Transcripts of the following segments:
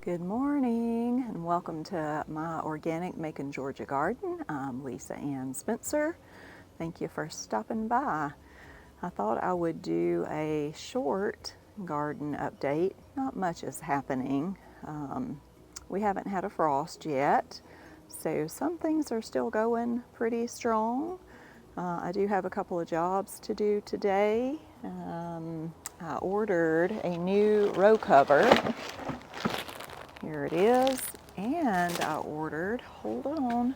Good morning and welcome to my organic Macon, Georgia garden. I'm Lisa Ann Spencer. Thank you for stopping by. I thought I would do a short garden update. Not much is happening. We haven't had a frost yet, so some things are still going pretty strong. I do have a couple of jobs to do today. I ordered a new row cover. Here it is, and I ordered, hold on,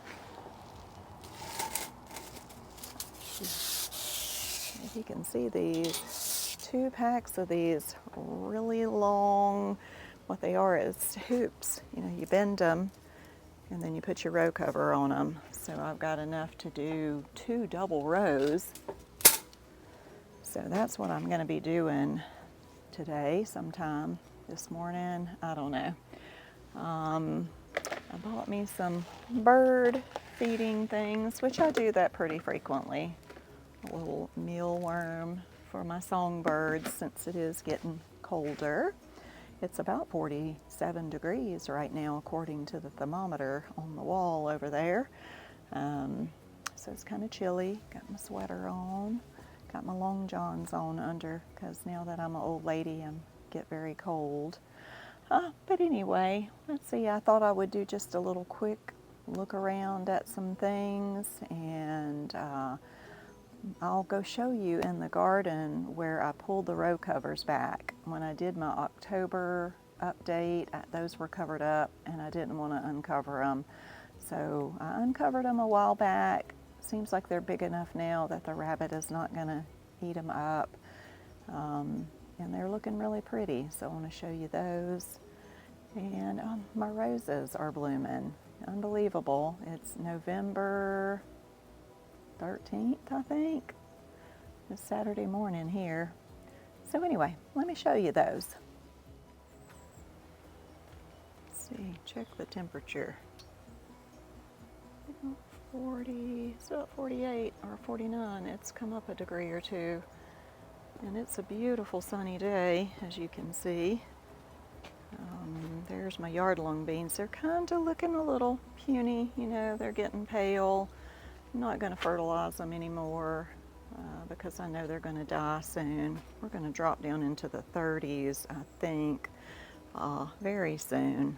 if you can see these, 2 packs of these really long, what they are is hoops. You know, you bend them and then you put your row cover on them. So I've got enough to do 2 double rows. So that's what I'm going to be doing today, sometime this morning, I don't know. I bought me some bird feeding things, which I do that pretty frequently. A little mealworm for my songbirds since it is getting colder. It's about 47 degrees right now according to the thermometer on the wall over there. So it's kind of chilly. Got my sweater on. Got my long johns on under because now that I'm an old lady I get very cold. But anyway, let's see, I thought I would do just a little quick look around at some things, and I'll go show you in the garden where I pulled the row covers back. When I did my October update, those were covered up and I didn't want to uncover them. So I uncovered them a while back. Seems like they're big enough now that the rabbit is not going to eat them up. And they're looking really pretty, so I want to show you those. And my roses are blooming. Unbelievable. It's November 13th, I think. It's Saturday morning here. So anyway, let me show you those. Let's see, check the temperature. 40, still at 48 or 49. It's come up a degree or two. And it's a beautiful sunny day, as you can see. There's my yard long beans. They're kind of looking a little puny, you know, they're getting pale. I'm not going to fertilize them anymore because I know they're going to die soon. We're going to drop down into the 30s, I think, very soon.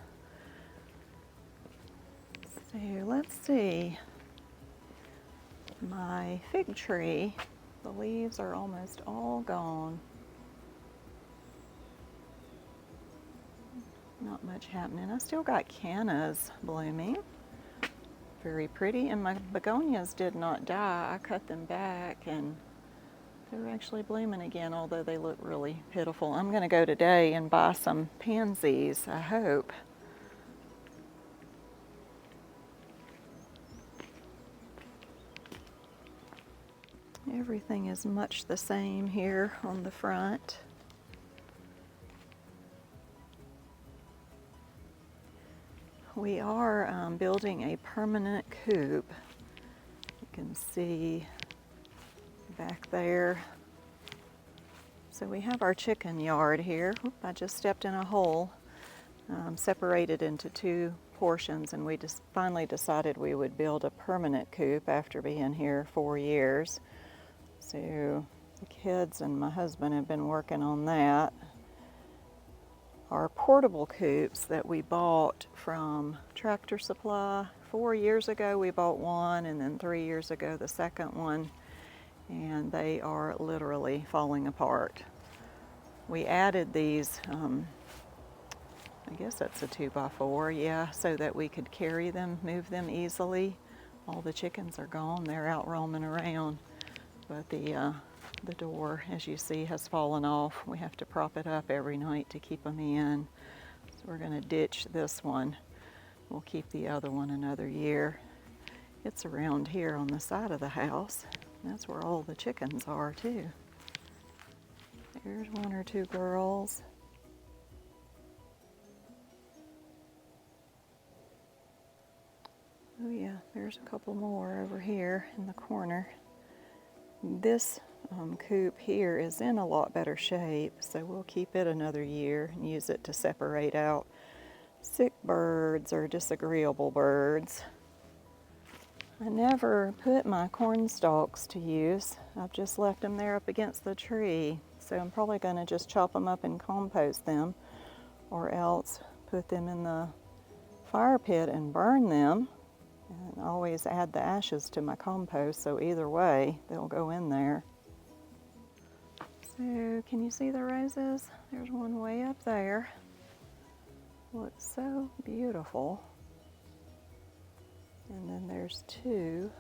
So let's see. My fig tree, the leaves are almost all gone. Not much happening. I still got cannas blooming. Very pretty. And my begonias did not die. I cut them back and they're actually blooming again, although they look really pitiful. I'm going to go today and buy some pansies, I hope. Everything is much the same here on the front. We are building a permanent coop. You can see back there. So we have our chicken yard here. Oop, I just stepped in a hole. Separated into 2 portions, and we just finally decided we would build a permanent coop after being here 4 years. So the kids and my husband have been working on that. Our portable coops that we bought from Tractor Supply. 4 years ago we bought one, and then 3 years ago the second one, and they are literally falling apart. We added these, I guess that's a 2x4, yeah, so that we could carry them, move them easily. All the chickens are gone, they're out roaming around, but the door, as you see, has fallen off. We have to prop it up every night to keep them in. So we're going to ditch this one. We'll keep the other one another year. It's around here on the side of the house. That's where all the chickens are too. There's 1 or 2 girls. Oh yeah, there's a couple more over here in the corner. This coop here is in a lot better shape, so we'll keep it another year and use it to separate out sick birds or disagreeable birds. I never put my corn stalks to use. I've just left them there up against the tree. So I'm probably going to just chop them up and compost them, or else put them in the fire pit and burn them. And always add the ashes to my compost, so either way they'll go in there. So can you see the roses? There's one way up there. Looks so beautiful. And then there's two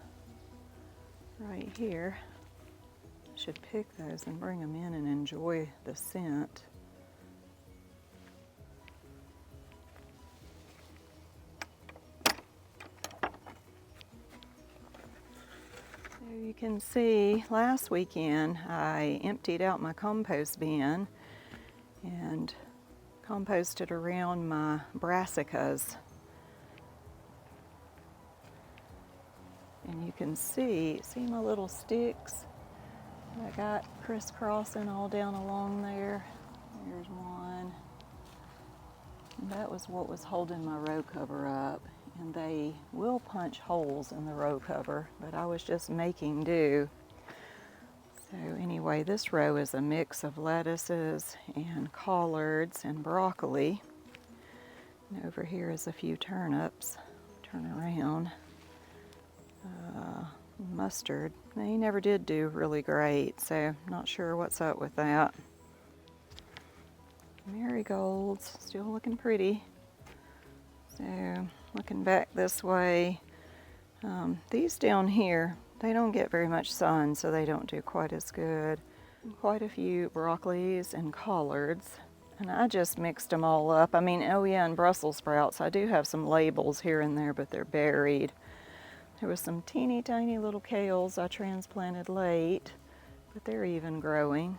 right here. I should pick those and bring them in and enjoy the scent. So you can see last weekend I emptied out my compost bin and composted around my brassicas. And you can see my little sticks I got crisscrossing all down along there. There's one. And that was what was holding my row cover up. And they will punch holes in the row cover, but I was just making do. So anyway, this row is a mix of lettuces and collards and broccoli. And over here is a few turnips. Turn around. Mustard. They never did do really great, so not sure what's up with that. Marigolds, still looking pretty. So looking back this way, these down here, they don't get very much sun, so they don't do quite as good. Quite a few broccolis and collards, and I just mixed them all up. I mean, oh yeah, and Brussels sprouts. I do have some labels here and there, but they're buried. There was some teeny tiny little kales I transplanted late, but they're even growing.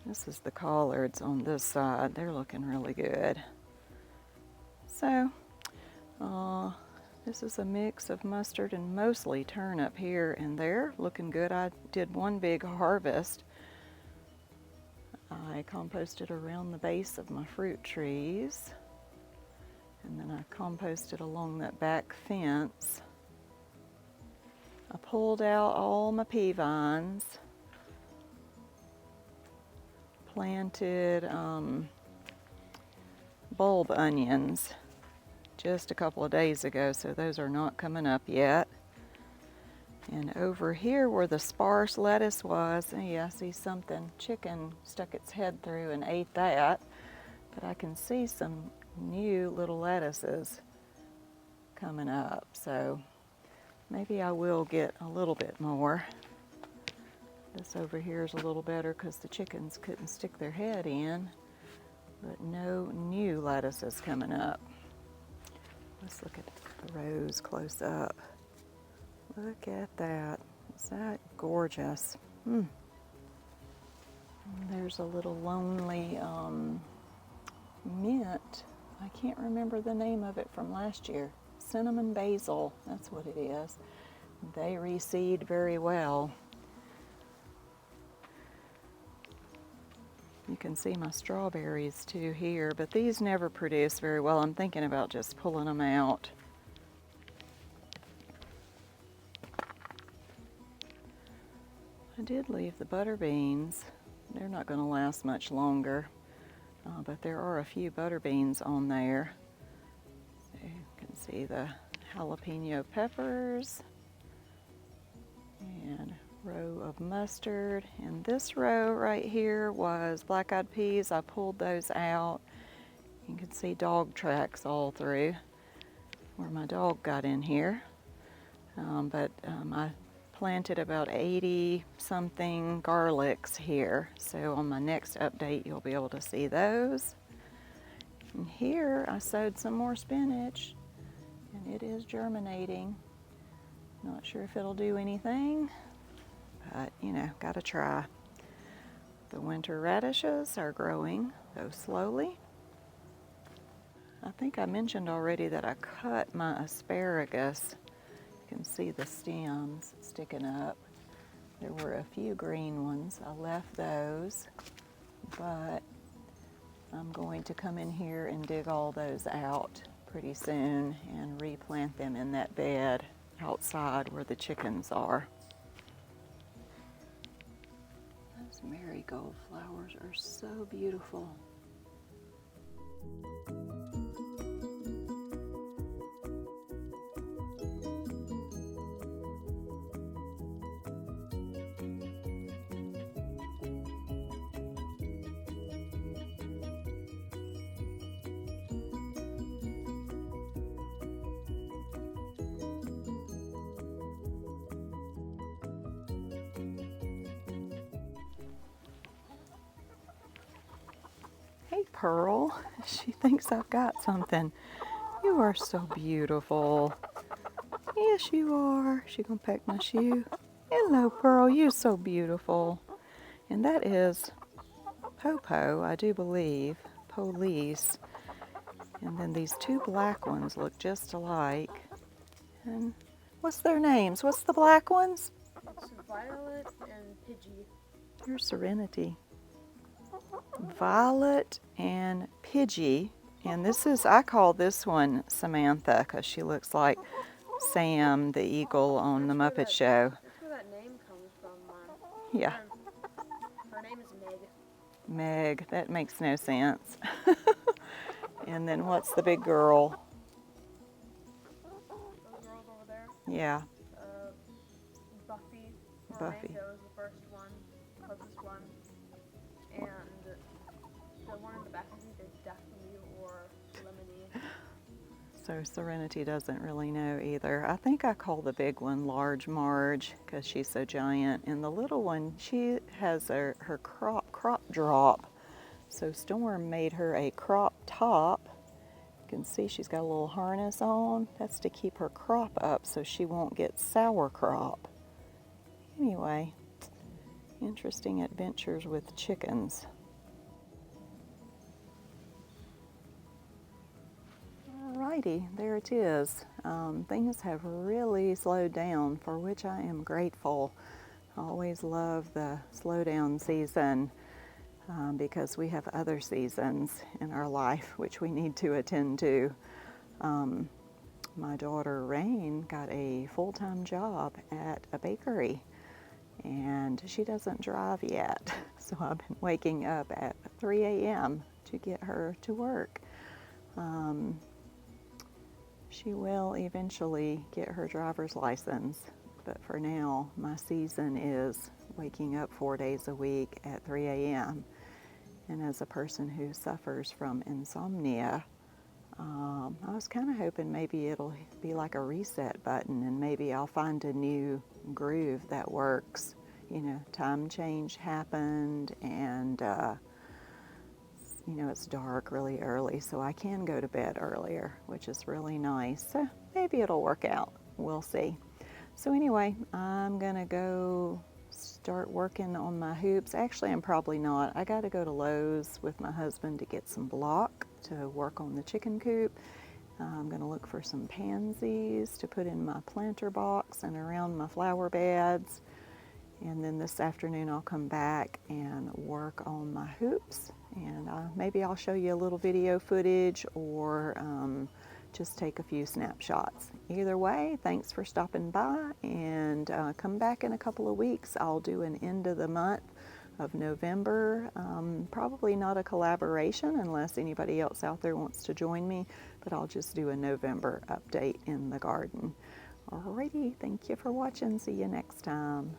This is the collards on this side. They're looking really good. So, this is a mix of mustard and mostly turnip here and there. Looking good. I did one big harvest. I composted around the base of my fruit trees. And then I composted along that back fence. I pulled out all my pea vines. Planted bulb onions just a couple of days ago, so those are not coming up yet. And over here where the sparse lettuce was, yeah, I see something. Chicken stuck its head through and ate that. But I can see some new little lettuces coming up, so maybe I will get a little bit more. This over here is a little better because the chickens couldn't stick their head in, but no new lettuces coming up. Let's look at the rose close up. Look at that. Is that gorgeous? There's a little lonely mint. I can't remember the name of it from last year. Cinnamon basil, that's what it is. They reseed very well. You can see my strawberries too here, but these never produce very well. I'm thinking about just pulling them out. I did leave the butter beans. They're not going to last much longer, but there are a few butter beans on there. So you can see the jalapeno peppers and row of mustard, and this row right here was black-eyed peas. I pulled those out. You can see dog tracks all through where my dog got in here, I planted about 80 something garlics here, so on my next update you'll be able to see those. And here I sowed some more spinach, and it is germinating. Not sure if it'll do anything, but you know, gotta try. The winter radishes are growing, though slowly. I think I mentioned already that I cut my asparagus. You can see the stems sticking up. There were a few green ones. I left those, but I'm going to come in here and dig all those out pretty soon and replant them in that bed outside where the chickens are. Those marigold flowers are so beautiful. Hey, Pearl. She thinks I've got something. You are so beautiful. Yes, you are. She gonna peck my shoe. Hello, Pearl. You're so beautiful. And that is Popo, I do believe. Police. And then these two black ones look just alike. And what's their names? What's the black ones? It's Violet and Pidgey. Here's Serenity. Violet and Pidgey. And this is, I call this one Samantha because she looks like Sam the eagle on the Muppet Show. That's where that name comes from. Yeah. Her name is Meg. Meg, that makes no sense. And then what's the big girl? Those girls over there. Yeah. Buffy. Buffy. Orlando is the first one, closest one. And the one in the back, I think is Daphne or Lemony. So Serenity doesn't really know either. I think I call the big one Large Marge because she's so giant. And the little one, she has her crop drop. So Storm made her a crop top. You can see she's got a little harness on. That's to keep her crop up so she won't get sour crop. Anyway, interesting adventures with chickens. Alrighty, there it is. Things have really slowed down, for which I am grateful. I always love the slowdown season because we have other seasons in our life which we need to attend to. My daughter Rain got a full-time job at a bakery, and she doesn't drive yet, so I've been waking up at 3 a.m. to get her to work. She will eventually get her driver's license, but for now, my season is waking up 4 days a week at 3 a.m. And as a person who suffers from insomnia, I was kind of hoping maybe it'll be like a reset button and maybe I'll find a new groove that works. You know, time change happened and you know, it's dark really early, so I can go to bed earlier, which is really nice. So maybe it'll work out. We'll see. So anyway, I'm gonna go start working on my hoops. Actually, I'm probably not. I gotta go to Lowe's with my husband to get some block to work on the chicken coop. I'm gonna look for some pansies to put in my planter box and around my flower beds. And then this afternoon I'll come back and work on my hoops, and maybe I'll show you a little video footage or just take a few snapshots. Either way, thanks for stopping by, and come back in a couple of weeks. I'll do an end of the month of November. Probably not a collaboration unless anybody else out there wants to join me, but I'll just do a November update in the garden. Alrighty, thank you for watching. See you next time.